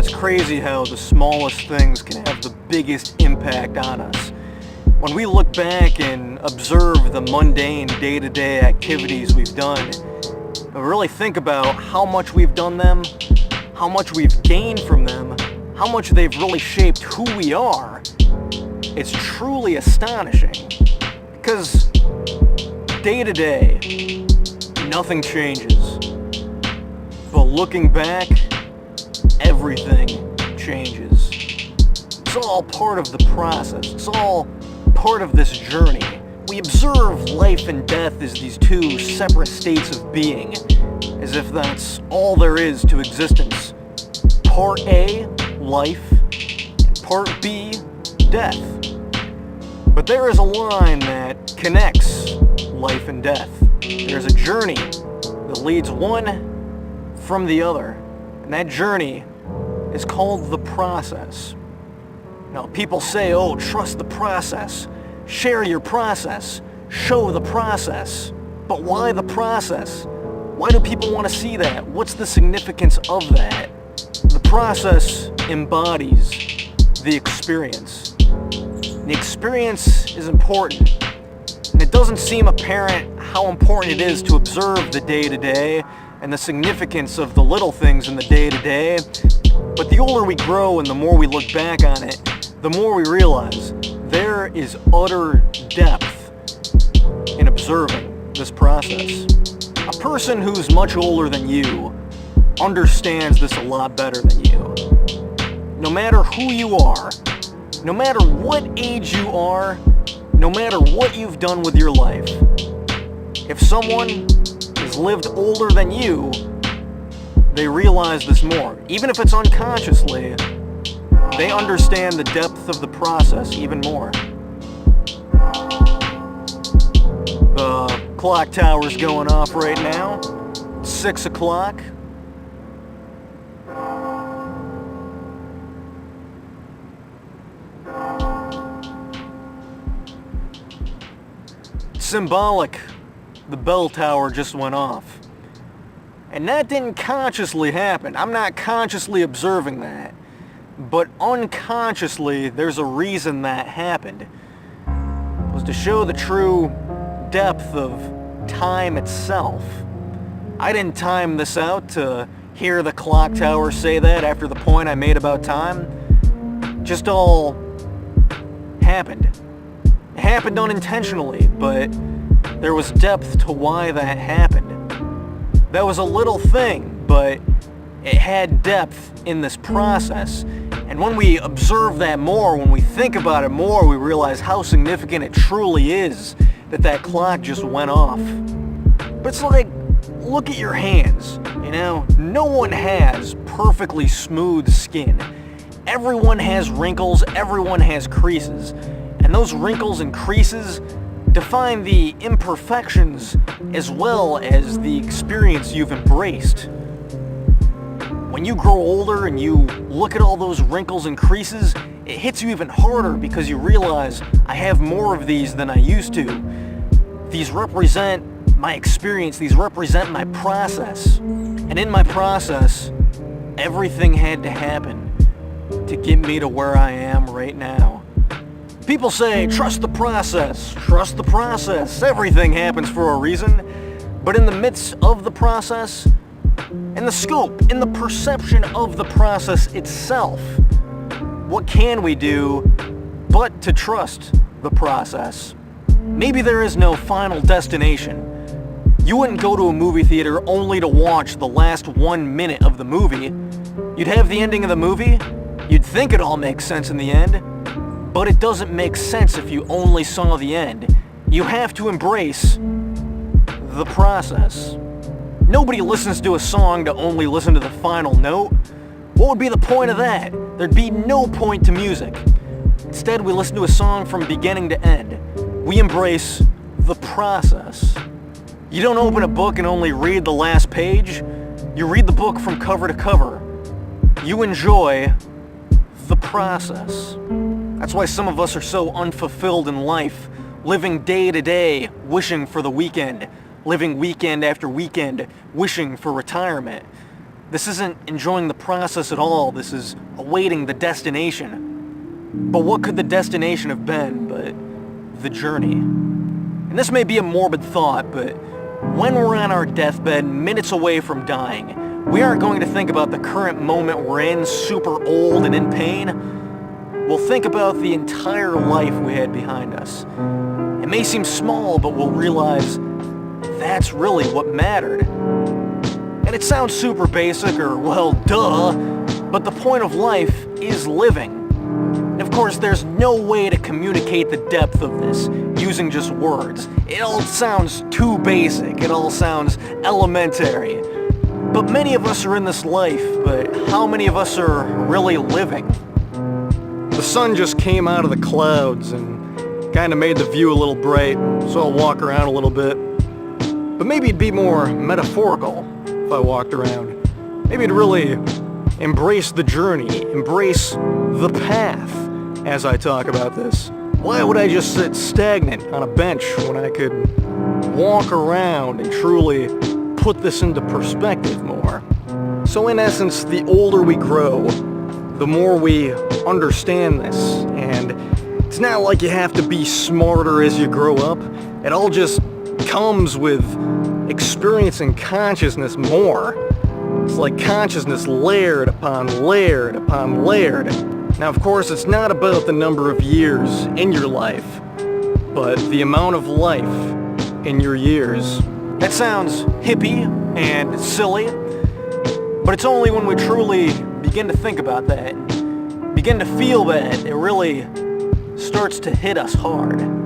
it's crazy how the smallest things can have the biggest impact on us. When we look back and observe the mundane day-to-day activities we've done, and really think about how much we've done them, how much we've gained from them, how much they've really shaped who we are, it's truly astonishing. Because day to day, nothing changes. But looking back, everything changes. It's all part of the process. It's all part of this journey. We observe life and death as these two separate states of being, as if that's all there is to existence. Part A, life, and Part B, death. But there is a line that connects life and death. There's a journey that leads one from the other, and that journey is called the process. Now, people say, oh, trust the process, share your process, show the process. But why the process? Why do people want to see that? What's the significance of that? The process embodies the experience. The experience is important, and it doesn't seem apparent how important it is to observe the day-to-day and the significance of the little things in the day-to-day, but the older we grow and the more we look back on it, the more we realize there is utter depth in observing this process. A person who's much older than you understands this a lot better than you. No matter who you are, no matter what age you are, no matter what you've done with your life, if someone has lived older than you, they realize this more. Even if it's unconsciously, they understand the depth of the process even more. The clock tower's going off right now. 6 o'clock. Symbolic, the bell tower just went off. And that didn't consciously happen. I'm not consciously observing that. But unconsciously, there's a reason that happened. It was to show the true depth of time itself. I didn't time this out to hear the clock tower say that after the point I made about time. It just all happened. It happened unintentionally, but there was depth to why that happened. That was a little thing, but it had depth in this process. And when we observe that more, when we think about it more, we realize how significant it truly is that that clock just went off. But it's like, look at your hands, you know? No one has perfectly smooth skin. Everyone has wrinkles, everyone has creases. And those wrinkles and creases define the imperfections as well as the experience you've embraced. When you grow older and you look at all those wrinkles and creases, it hits you even harder because you realize I have more of these than I used to. These represent my experience, these represent my process. And in my process, everything had to happen to get me to where I am right now. People say, trust the process, everything happens for a reason. But in the midst of the process, in the scope, in the perception of the process itself, what can we do but to trust the process? Maybe there is no final destination. You wouldn't go to a movie theater only to watch the last 1 minute of the movie. You'd have the ending of the movie, you'd think it all makes sense in the end, but it doesn't make sense if you only saw the end. You have to embrace the process. Nobody listens to a song to only listen to the final note. What would be the point of that? There'd be no point to music. Instead, we listen to a song from beginning to end. We embrace the process. You don't open a book and only read the last page. You read the book from cover to cover. You enjoy the process. That's why some of us are so unfulfilled in life, living day to day, wishing for the weekend, living weekend after weekend, wishing for retirement. This isn't enjoying the process at all. This is awaiting the destination. But what could the destination have been but the journey? And this may be a morbid thought, but when we're on our deathbed, minutes away from dying, we aren't going to think about the current moment we're in, super old and in pain. We'll think about the entire life we had behind us. It may seem small, but we'll realize that's really what mattered. And it sounds super basic, or, well, duh, but the point of life is living. And of course, there's no way to communicate the depth of this using just words. It all sounds too basic, it all sounds elementary. But many of us are in this life, but how many of us are really living? The sun just came out of the clouds and kind of made the view a little bright, so I'll walk around a little bit. But maybe it'd be more metaphorical if I walked around. Maybe it'd really embrace the journey, embrace the path as I talk about this. Why would I just sit stagnant on a bench when I could walk around and truly put this into perspective more? So in essence, the older we grow, the more we understand this, and it's not like you have to be smarter as you grow up. It all just comes with experiencing consciousness more. It's like consciousness layered upon layered upon layered. Now, of course, it's not about the number of years in your life, but the amount of life in your years. That sounds hippie and silly, but it's only when we truly begin to think about that, begin to feel that, it really starts to hit us hard.